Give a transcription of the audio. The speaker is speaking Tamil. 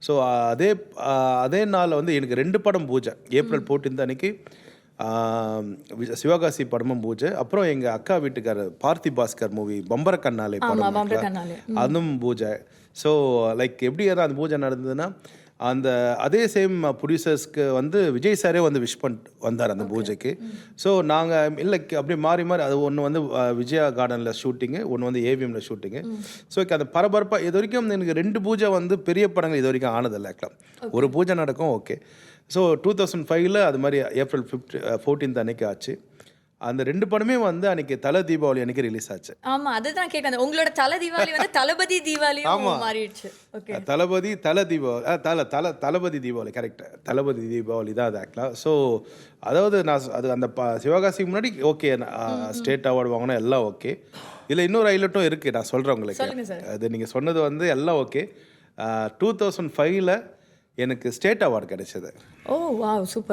ஸோ அதே அதே நாள் வந்து எனக்கு 2 படம் பூஜை. ஏப்ரல் 14 அன்னைக்கு சிவகாசி படமும் பூஜை. அப்புறம் எங்கள் அக்கா வீட்டுக்காரர் பார்த்தி பாஸ்கர் மூவி பம்பர கண்ணாலே படம் அதுவும் பூஜை. ஸோ லைக் எப்படி அந்த பூஜை நடந்ததுன்னா, அந்த அதே சேம் ப்ரொடியூசர்ஸ்க்கு வந்து விஜய் சாரே வந்து விஷ் பண்ணிட்டு வந்தார் அந்த பூஜைக்கு. ஸோ நாங்கள் இல்லை அப்படியே மாறி மாறி அது ஒன்று வந்து விஜயா கார்டனில் ஷூட்டிங்கு, ஒன்று வந்து ஏவிஎம்மில் ஷூட்டிங்கு. ஸோ அந்த பரபரப்பாக இது வரைக்கும் எனக்கு 2 பூஜை வந்து பெரிய படங்கள் இது வரைக்கும் ஆனதில்லை. ஆக்சுவலாக ஒரு பூஜை நடக்கும், ஓகே. ஸோ 2005 அது மாதிரி ஏப்ரல் 14 அன்னைக்கு ஆச்சு. அந்த 2 படமே வந்து அன்னைக்கு தலை தீபாவளி அன்னைக்கு ரிலீஸ் ஆச்சு. ஆமா, அதுதான் கேட்க. உங்களோட தலை தீபாவளி வந்து தளபதி தீபாவளியும் மாறிடுச்சு. ஓகே, தளபதி தீபாவளி கரெக்ட். தளபதி தீபாவளி தான் அது ஆக்சுவலாக. ஸோ அதாவது நான் அது அந்த சிவகாசிக்கு முன்னாடி ஓகே ஸ்டேட் அவார்டு வாங்கினா எல்லாம் ஓகே. இதில் இன்னொரு ஹைலைட்டும் இருக்குது, நான் சொல்கிறேன் உங்களுக்கு. அது நீங்கள் சொன்னது வந்து எல்லாம் ஓகே. 2005 எனக்கு ஸ்டேட் அவார்டு கிடைச்சது. ஓ வாவ், சூப்பர்.